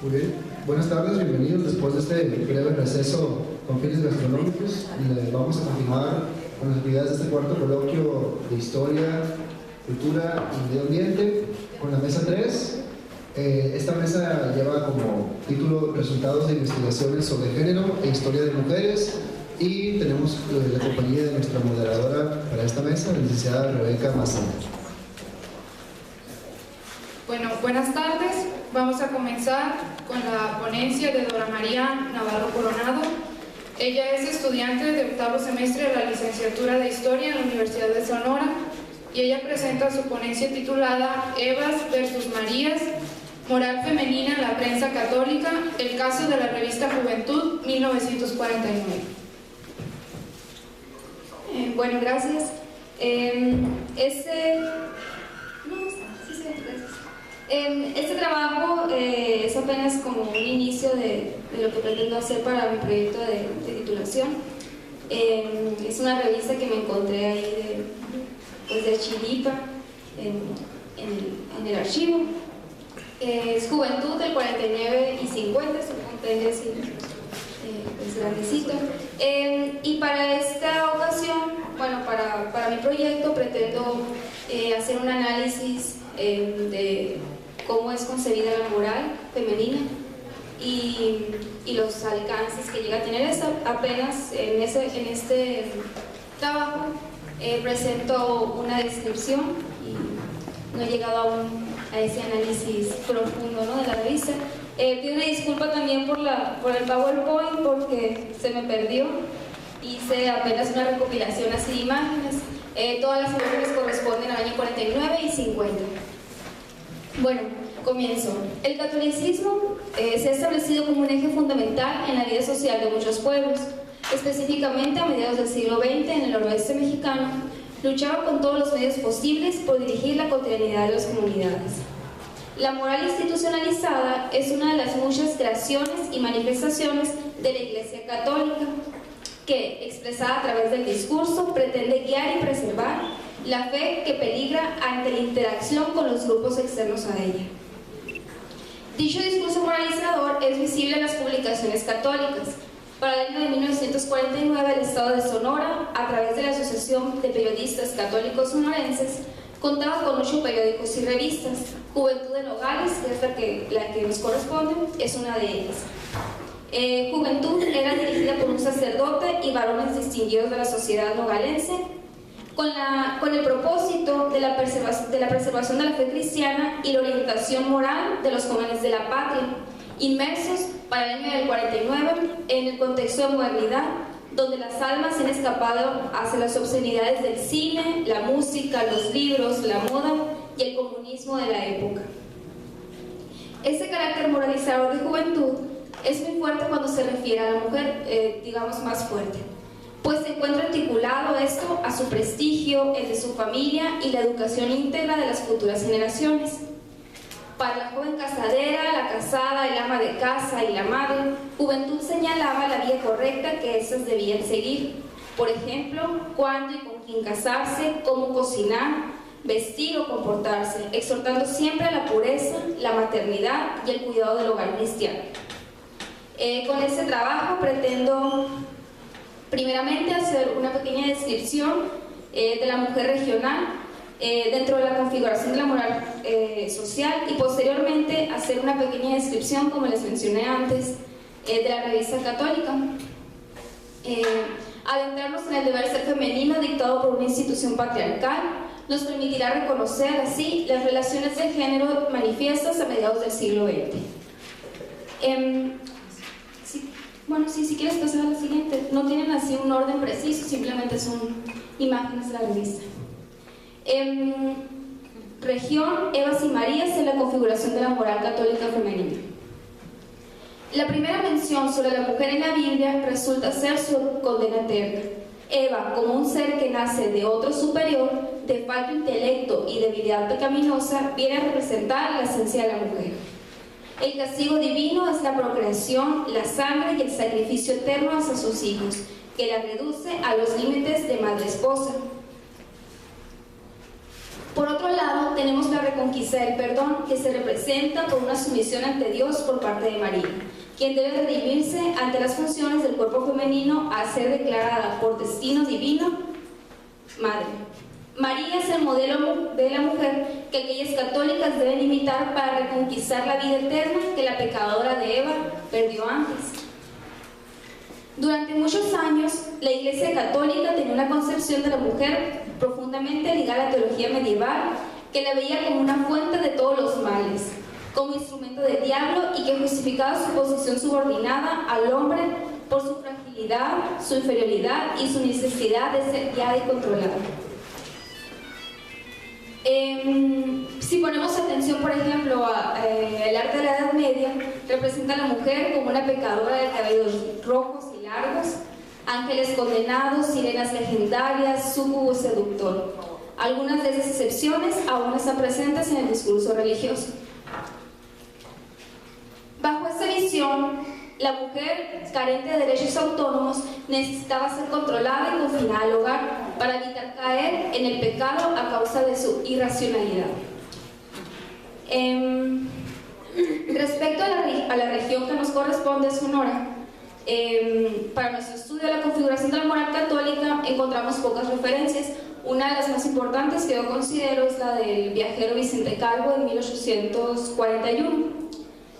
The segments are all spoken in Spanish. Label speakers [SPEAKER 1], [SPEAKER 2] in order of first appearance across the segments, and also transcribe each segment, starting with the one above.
[SPEAKER 1] Muy bien, buenas tardes, bienvenidos. Después de este breve receso con fines gastronómicos, vamos a continuar con las actividades de este cuarto coloquio de Historia, Cultura y Medio Ambiente con la mesa 3. Esta mesa lleva como título Resultados de investigaciones sobre género e historia de mujeres, y tenemos la compañía de nuestra moderadora para esta mesa, la licenciada Rebeca Mazán.
[SPEAKER 2] Bueno, buenas tardes. Vamos a comenzar con la ponencia de Dora María Navarro Coronado. Ella es estudiante de octavo semestre de la licenciatura de Historia en la Universidad de Sonora, y ella presenta su ponencia titulada Evas versus Marías, moral femenina en la prensa católica, el caso de la revista Juventud, 1949.
[SPEAKER 3] Bueno, gracias. Este trabajo es apenas como un inicio de lo que pretendo hacer para mi proyecto de titulación. Es una revista que me encontré ahí de Chiripa en el archivo. Es Juventud del 49 y 50, es un compendio así, es grandecito. Y para esta ocasión, bueno, para mi proyecto pretendo hacer un análisis de cómo es concebida la moral femenina y los alcances que llega a tener esta. Apenas en este trabajo presento una descripción y no he llegado aún a ese análisis profundo, ¿no?, de la revista. Pido una disculpa también por el PowerPoint porque se me perdió. Hice apenas una recopilación así de imágenes. Todas las imágenes corresponden al año 49 y 50. Bueno, comienzo. El catolicismo se ha establecido como un eje fundamental en la vida social de muchos pueblos. Específicamente a mediados del siglo XX, en el noroeste mexicano, luchaba con todos los medios posibles por dirigir la cotidianidad de las comunidades. La moral institucionalizada es una de las muchas creaciones y manifestaciones de la Iglesia Católica que, expresada a través del discurso, pretende guiar y preservar la fe que peligra ante la interacción con los grupos externos a ella. Dicho discurso moralizador es visible en las publicaciones católicas. Para el año de 1949, el Estado de Sonora, a través de la Asociación de Periodistas Católicos Sonorenses, contaba con 8 periódicos y revistas. Juventud de Nogales, que es la que nos corresponde, es una de ellas. Juventud era dirigida por un sacerdote y varones distinguidos de la sociedad nogalense, con el propósito de la preservación de la fe cristiana y la orientación moral de los jóvenes de la patria, inmersos para el año del 49 en el contexto de modernidad, donde las almas se han escapado hacia las obscenidades del cine, la música, los libros, la moda y el comunismo de la época. Este carácter moralizador de Juventud es muy fuerte cuando se refiere a la mujer, digamos más fuerte, pues se encuentra articulado esto a su prestigio, el de su familia y la educación íntegra de las futuras generaciones. Para la joven casadera, la casada, el ama de casa y la madre, Juventud señalaba la vía correcta que éstas debían seguir. Por ejemplo, cuándo y con quién casarse, cómo cocinar, vestir o comportarse, exhortando siempre a la pureza, la maternidad y el cuidado del hogar cristiano. Con este trabajo pretendo primeramente hacer una pequeña descripción de la mujer regional dentro de la configuración de la moral social, y posteriormente hacer una pequeña descripción, como les mencioné antes, de la revista católica. Adentrarnos en el deber ser femenino dictado por una institución patriarcal nos permitirá reconocer así las relaciones de género manifiestas a mediados del siglo XX. Si quieres pasar a la siguiente. No tienen así un orden preciso, simplemente son imágenes de la revista. Región, Evas y Marías en la configuración de la moral católica femenina. La primera mención sobre la mujer en la Biblia resulta ser su condena eterna. Eva, como un ser que nace de otro superior, de falto intelecto y debilidad pecaminosa, viene a representar la esencia de la mujer. El castigo divino es la procreación, la sangre y el sacrificio eterno hacia sus hijos, que la reduce a los límites de madre-esposa. Por otro lado, tenemos la reconquista del perdón, que se representa con una sumisión ante Dios por parte de María, quien debe redimirse ante las funciones del cuerpo femenino al ser declarada por destino divino madre. María es el modelo de la mujer que aquellas católicas deben imitar para reconquistar la vida eterna que la pecadora de Eva perdió antes. Durante muchos años, la Iglesia Católica tenía una concepción de la mujer profundamente ligada a la teología medieval, que la veía como una fuente de todos los males, como instrumento del diablo y que justificaba su posición subordinada al hombre por su fragilidad, su inferioridad y su necesidad de ser guiada y controlada. Si ponemos atención, por ejemplo, al arte de la Edad Media, representa a la mujer como una pecadora de cabellos rojos y largos, ángeles condenados, sirenas legendarias, súcubo seductor. Algunas de esas excepciones aún están presentes en el discurso religioso. Bajo esta visión, la mujer, carente de derechos autónomos, necesitaba ser controlada y confinada al hogar para evitar caer en el pecado a causa de su irracionalidad. Respecto a la región que nos corresponde, Sonora, para nuestro estudio de la configuración de la moral católica encontramos pocas referencias. Una de las más importantes que yo considero es la del viajero Vicente Calvo en 1841.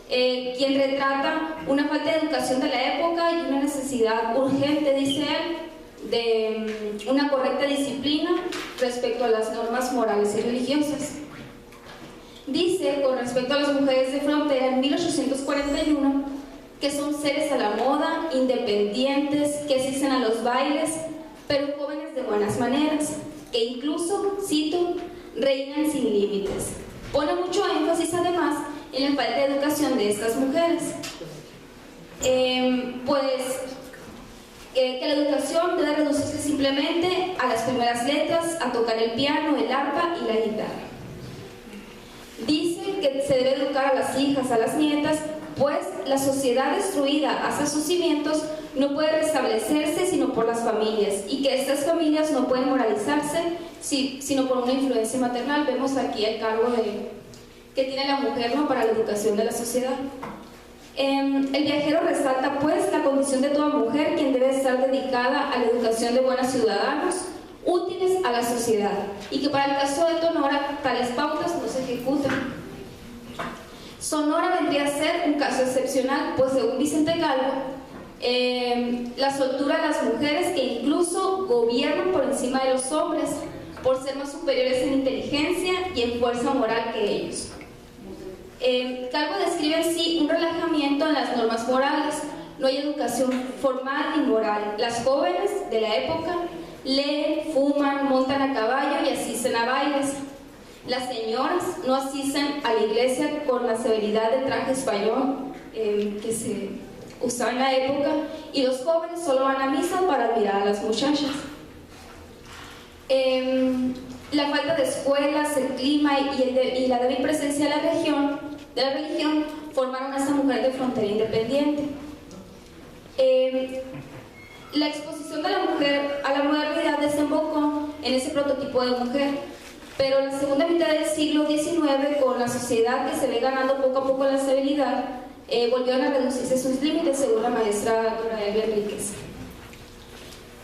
[SPEAKER 3] Quien retrata una falta de educación de la época y una necesidad urgente, dice él, de una correcta disciplina respecto a las normas morales y religiosas. Dice, con respecto a las mujeres de frontera, en 1841, que son seres a la moda, independientes, que asisten a los bailes, pero jóvenes de buenas maneras, que incluso, cito, reinan sin límites. Pone mucho énfasis, además, en la falta de educación de estas mujeres. Que la educación debe reducirse simplemente a las primeras letras, a tocar el piano, el arpa y la guitarra. Dice que se debe educar a las hijas, a las nietas, pues la sociedad destruida hasta sus cimientos no puede restablecerse sino por las familias, y que estas familias no pueden moralizarse sino por una influencia maternal. Vemos aquí el cargo que tiene la mujer, ¿no?, para la educación de la sociedad. El viajero resalta pues la condición de toda mujer, quien debe estar dedicada a la educación de buenos ciudadanos útiles a la sociedad, y que para el caso de Sonora tales pautas no se ejecutan. Sonora vendría a ser un caso excepcional, pues según Vicente Calvo, la soltura de las mujeres, que incluso gobiernan por encima de los hombres por ser más superiores en inteligencia y en fuerza moral que ellos. Calvo describe en sí un relajamiento en las normas morales. No hay educación formal ni moral. Las jóvenes de la época leen, fuman, montan a caballo y asisten a bailes. Las señoras no asisten a la iglesia con la severidad del traje español que se usaba en la época, y los jóvenes solo van a misa para admirar a las muchachas. La falta de escuelas, el clima y la débil presencia de la religión formaron a esta mujer de frontera independiente. La exposición de la mujer a la modernidad desembocó en ese prototipo de mujer, pero en la segunda mitad del siglo XIX, con la sociedad que se ve ganando poco a poco la estabilidad, volvieron a reducirse sus límites, según la maestra Dora Elvia Enríquez.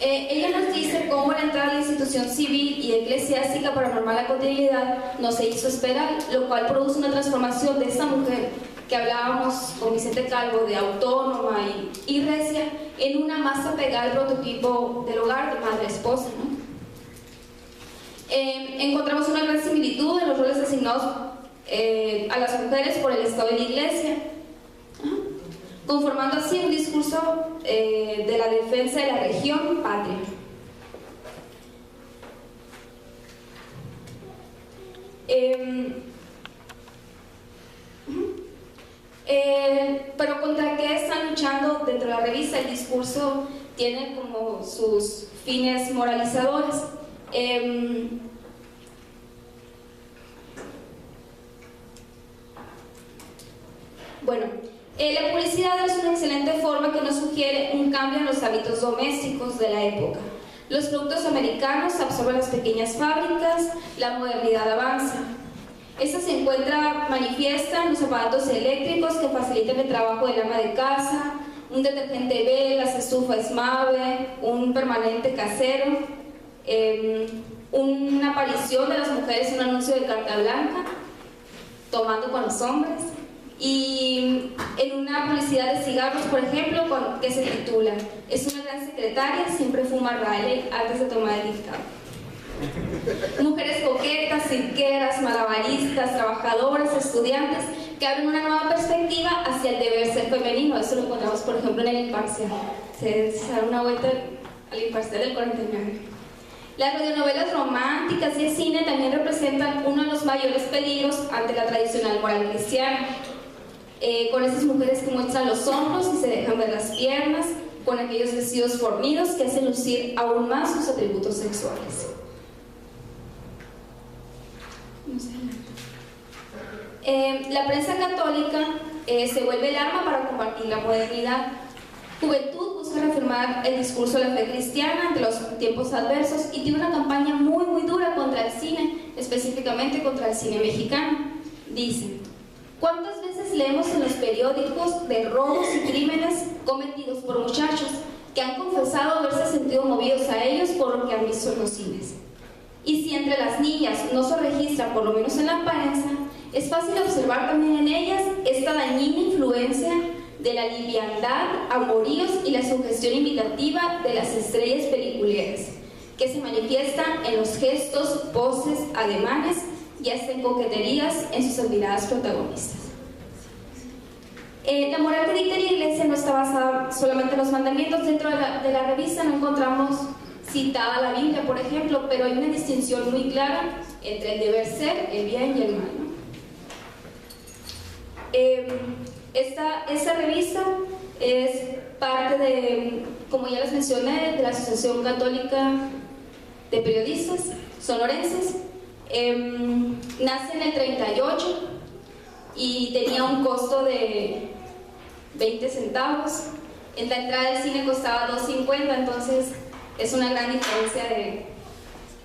[SPEAKER 3] Ella nos dice cómo la entrada a la institución civil y eclesiástica para normar la cotidianidad no se hizo esperar, lo cual produce una transformación de esta mujer que hablábamos con Vicente Calvo de autónoma y recia, en una más apegada al prototipo del hogar de madre-esposa, ¿no? Encontramos una gran similitud en los roles asignados a las mujeres por el Estado y la Iglesia, conformando así un discurso de la defensa de la región patria. Pero ¿contra qué están luchando dentro de la revista? El discurso tiene como sus fines moralizadores. Bueno, la publicidad es una excelente forma que nos sugiere un cambio en los hábitos domésticos de la época. Los productos americanos absorben las pequeñas fábricas, la modernidad avanza. Esta se encuentra manifiesta en los aparatos eléctricos que facilitan el trabajo del ama de casa, un detergente B, las estufas Mave, un permanente casero, una aparición de las mujeres en un anuncio de carta blanca, tomando con los hombres, y en una publicidad de cigarros, por ejemplo, que se titula "Es una gran secretaria, siempre fuma Riley antes de tomar el dictado". Mujeres coquetas, cirqueras, malabaristas, trabajadoras, estudiantes, que abren una nueva perspectiva hacia el deber ser femenino. Eso lo encontramos, por ejemplo, en el Imparcial. Se da una vuelta al Imparcial del 49. Las radionovelas románticas y el cine también representan uno de los mayores peligros ante la tradicional moral cristiana. Con esas mujeres que muestran los hombros y se dejan ver las piernas, con aquellos vestidos fornidos que hacen lucir aún más sus atributos sexuales. La prensa católica se vuelve el arma para combatir la modernidad. Juventud busca reafirmar el discurso de la fe cristiana ante los tiempos adversos y tiene una campaña muy dura contra el cine, específicamente contra el cine mexicano. Dicen: ¿cuántas veces leemos en los periódicos de robos y crímenes cometidos por muchachos que han confesado haberse sentido movidos a ellos por lo que han visto en los cines? Y si entre las niñas no se registra, por lo menos en la prensa, es fácil observar también en ellas esta dañina influencia de la liviandad, amoríos y la sugestión imitativa de las estrellas peliculeras, que se manifiesta en los gestos, poses, ademanes y hasta en coqueterías en sus admiradas protagonistas. La moral que dicta la Iglesia no está basada solamente en los mandamientos. Dentro de la revista no encontramos citada la Biblia, por ejemplo, pero hay una distinción muy clara entre el deber ser, el bien y el mal, ¿no? Esta revista es parte de, como ya les mencioné, de la Asociación Católica de Periodistas Sonorenses. Nace en el 38 y tenía un costo de 20 centavos. En la entrada del cine costaba $2.50, entonces es una gran diferencia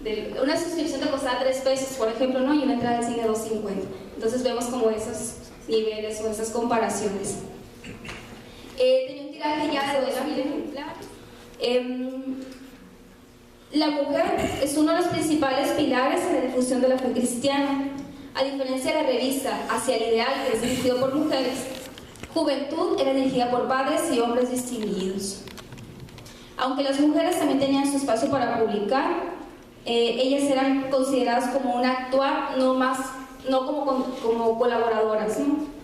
[SPEAKER 3] de una suscripción que costaba $3, por ejemplo, ¿no? Y una entrada del cine $2.50. Entonces vemos como esos niveles o esas comparaciones. Tenía un tiraje ya de 2.000 ejemplares. La mujer es uno de los principales pilares en la difusión de la fe cristiana. A diferencia de la revista Hacia el Ideal, que es dirigido por mujeres, Juventud era dirigida por padres y hombres distinguidos. Aunque las mujeres también tenían su espacio para publicar, ellas eran consideradas como un actuar, no como colaboradoras, ¿no?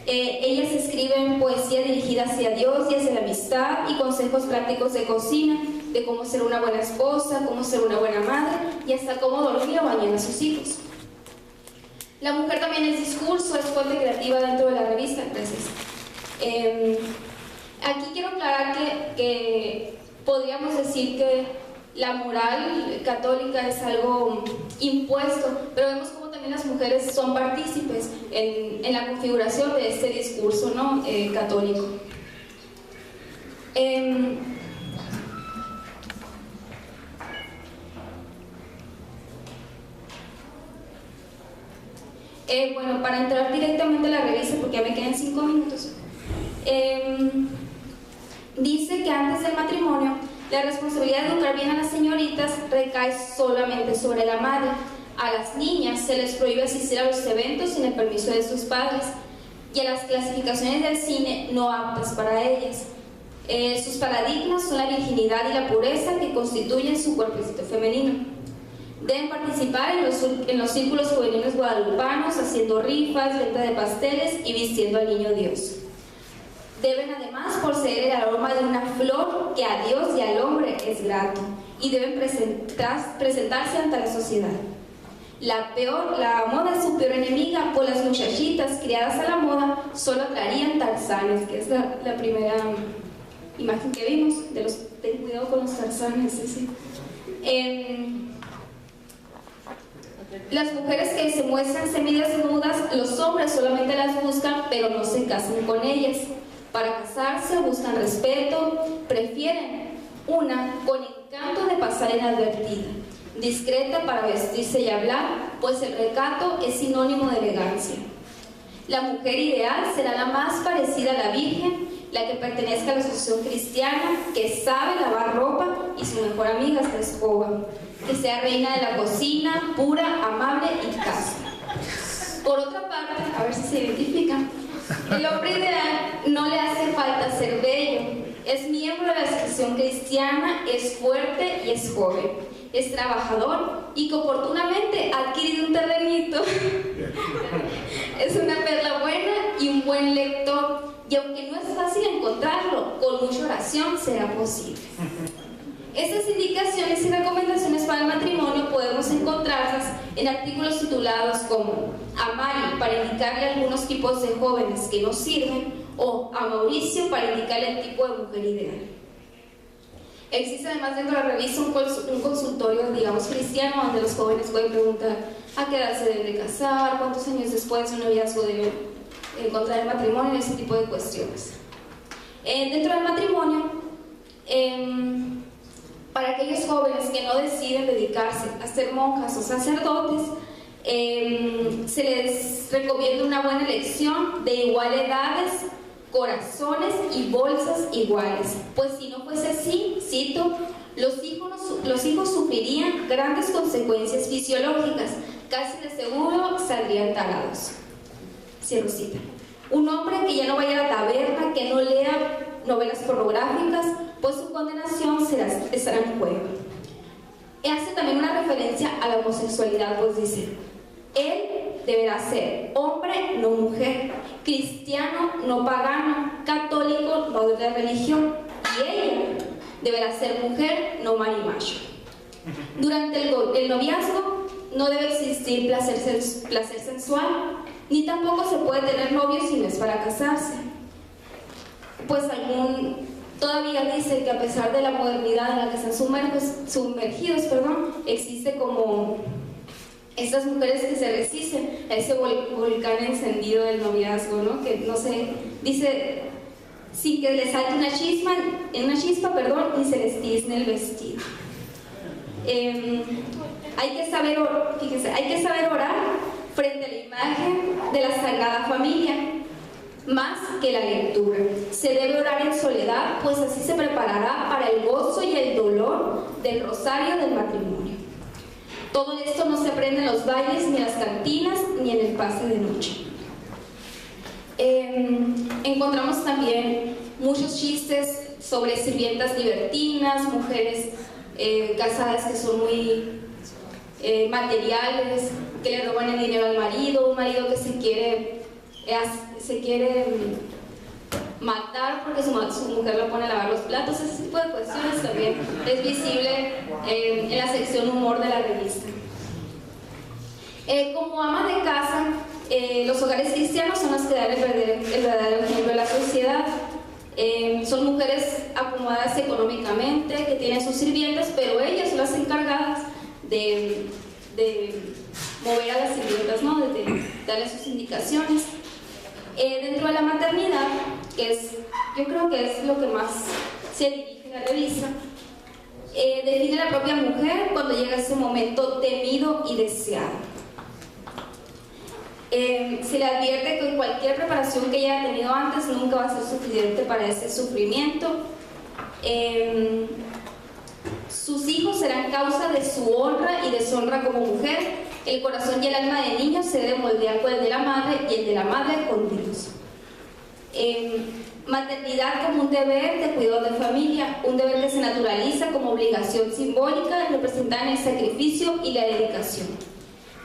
[SPEAKER 3] Ellas escriben poesía dirigida hacia Dios y hacia la amistad y consejos prácticos de cocina, de cómo ser una buena esposa, cómo ser una buena madre y hasta cómo dormir o bañar a sus hijos. La mujer también es discurso, es fuente creativa dentro de la revista. Gracias. Aquí quiero aclarar que podríamos decir que la moral católica es algo impuesto, pero vemos como también las mujeres son partícipes en la configuración de este discurso, ¿no? Católico. Bueno, para entrar directamente a la revista, porque ya me quedan 5 minutos, dice que antes del matrimonio la responsabilidad de educar bien a las señoritas recae solamente sobre la madre. A las niñas se les prohíbe asistir a los eventos sin el permiso de sus padres y a las clasificaciones del cine no aptas para ellas. Sus paradigmas son la virginidad y la pureza que constituyen su cuerpecito femenino. Deben participar en los círculos juveniles guadalupanos, haciendo rifas, venta de pasteles y vistiendo al niño Dios. Deben además poseer el aroma de una flor que a Dios y al hombre es grato, y deben presentarse ante la sociedad. La moda es su peor enemiga, pues las muchachitas criadas a la moda solo traerían tarzanes, que es la primera imagen que vimos, ten cuidado con los tarzanes, ¿sí? Las mujeres que se muestran semidesnudas, los hombres solamente las buscan, pero no se casan con ellas. Para casarse buscan respeto, prefieren una con encanto de pasar inadvertida, discreta para vestirse y hablar, pues el recato es sinónimo de elegancia. La mujer ideal será la más parecida a la Virgen, la que pertenezca a la asociación cristiana, que sabe lavar ropa y su mejor amiga es la escoba, que sea reina de la cocina, pura, amable y casta. Por otra parte, a ver si se identifican, el hombre ideal no le hace falta ser bello, es miembro de la asociación cristiana, es fuerte y es joven, es trabajador y que oportunamente ha adquirido un terrenito, es una perla buena y un buen lector, y aunque no es fácil encontrarlo, con mucha oración será posible. Estas indicaciones y recomendaciones para el matrimonio podemos encontrarlas en artículos titulados como a Mari para indicarle algunos tipos de jóvenes que nos sirven o a Mauricio para indicarle el tipo de mujer ideal. Existe además dentro de la revista un consultorio, digamos, cristiano, donde los jóvenes pueden preguntar a qué edad se deben de casar, cuántos años después de un noviazgo deben encontrar el matrimonio y ese tipo de cuestiones. Dentro del matrimonio, para aquellos jóvenes que no deciden dedicarse a ser monjas o sacerdotes, se les recomienda una buena elección de igual edades, corazones y bolsas iguales, pues si no fuese así, cito, los hijos sufrirían grandes consecuencias fisiológicas, casi de seguro saldrían tarados. Cierro cita. Un hombre que ya no vaya a la taberna, que no lea novelas pornográficas, pues su condenación estará en juego. Hace también una referencia a la homosexualidad, pues dice, él deberá ser hombre, no mujer, cristiano, no pagano, católico, no de otra religión, y ella deberá ser mujer, no marimacho. Durante el noviazgo no debe existir placer sensual, ni tampoco se puede tener novios si no es para casarse. Pues todavía dice que a pesar de la modernidad en la que están sumergidos, existe como estas mujeres que se resisten a ese volcán encendido del noviazgo, ¿no? Que no se dice sin que les salte una chispa, ni se les tizne el vestido. Hay que saber orar frente a la imagen de la Sagrada Familia, más que la lectura. Se debe orar en soledad, pues así se preparará para el gozo y el dolor del rosario del matrimonio. Todo esto no se aprende en los bailes, ni en las cantinas, ni en el pase de noche. Encontramos también muchos chistes sobre sirvientas libertinas, mujeres casadas que son muy materiales, que le roban el dinero al marido, un marido que se quiere matar porque su mujer lo pone a lavar los platos. Ese tipo de cuestiones también es visible en la sección humor de la revista. Como ama de casa, los hogares cristianos son los que dan el verdadero ejemplo de la sociedad. Son mujeres acomodadas económicamente, que tienen sus sirvientas, pero ellas son las encargadas de mover a las sirvientas, ¿no? De darles sus indicaciones. Dentro de la maternidad, yo creo que es lo que más se dirige la revista, define la propia mujer cuando llega ese momento temido y deseado. Se le advierte que cualquier preparación que ella haya tenido antes nunca va a ser suficiente para ese sufrimiento. Sus hijos serán causa de su honra y deshonra como mujer. El corazón y el alma del niño se debe moldear con el de la madre y el de la madre con Dios. Maternidad como un deber de cuidado de familia, un deber que se naturaliza como obligación simbólica representada en el sacrificio y la dedicación.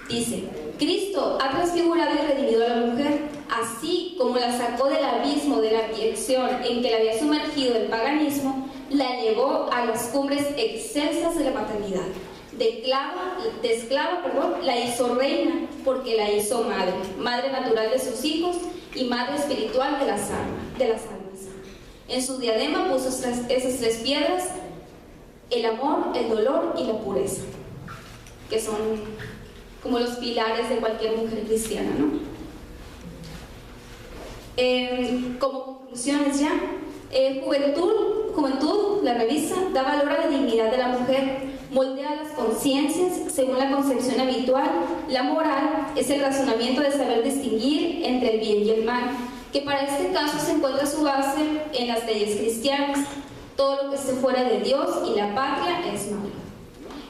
[SPEAKER 3] Dice, Cristo ha transfigurado y redimido a la mujer, así como la sacó del abismo de la abyección en que la había sumergido el paganismo, la llevó a las cumbres excelsas de la maternidad. De esclava, la hizo reina porque la hizo madre natural de sus hijos y madre espiritual de las almas. En su diadema puso esas tres piedras, el amor, el dolor y la pureza, que son como los pilares de cualquier mujer cristiana, ¿no? Como conclusiones ya, Juventud, la revista, da valor a la dignidad de la mujer, moldea las conciencias según la concepción habitual. La moral es el razonamiento de saber distinguir entre el bien y el mal, que para este caso se encuentra su base en las leyes cristianas. Todo lo que esté fuera de Dios y la patria es malo.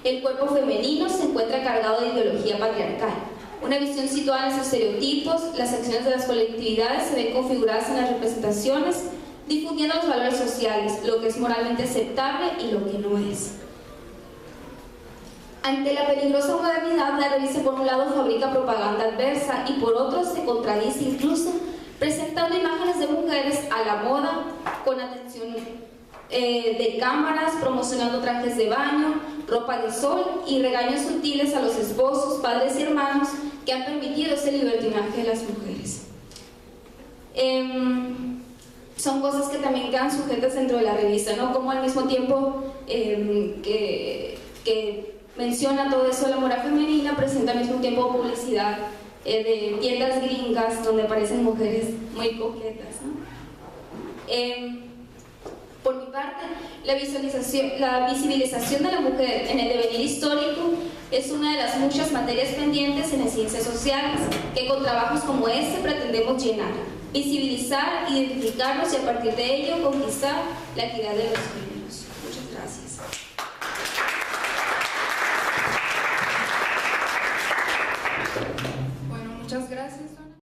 [SPEAKER 3] El cuerpo femenino se encuentra cargado de ideología patriarcal, una visión situada en los estereotipos. Las acciones de las colectividades se ven configuradas en las representaciones, difundiendo los valores sociales, lo que es moralmente aceptable y lo que no es. Ante la peligrosa modernidad, la revista por un lado fabrica propaganda adversa y por otro se contradice incluso, presentando imágenes de mujeres a la moda, con atención de cámaras, promocionando trajes de baño, ropa de sol y regaños sutiles a los esposos, padres y hermanos que han permitido ese libertinaje de las mujeres. Son cosas que también quedan sujetas dentro de la revista, ¿no? Como al mismo tiempo que menciona todo eso de la moral femenina, presenta al mismo tiempo publicidad de tiendas gringas donde aparecen mujeres muy coquetas, ¿no? Por mi parte, la visibilización de la mujer en el devenir histórico es una de las muchas materias pendientes en las ciencias sociales que con trabajos como este pretendemos llenar, visibilizar, identificarnos y a partir de ello conquistar la equidad de los géneros.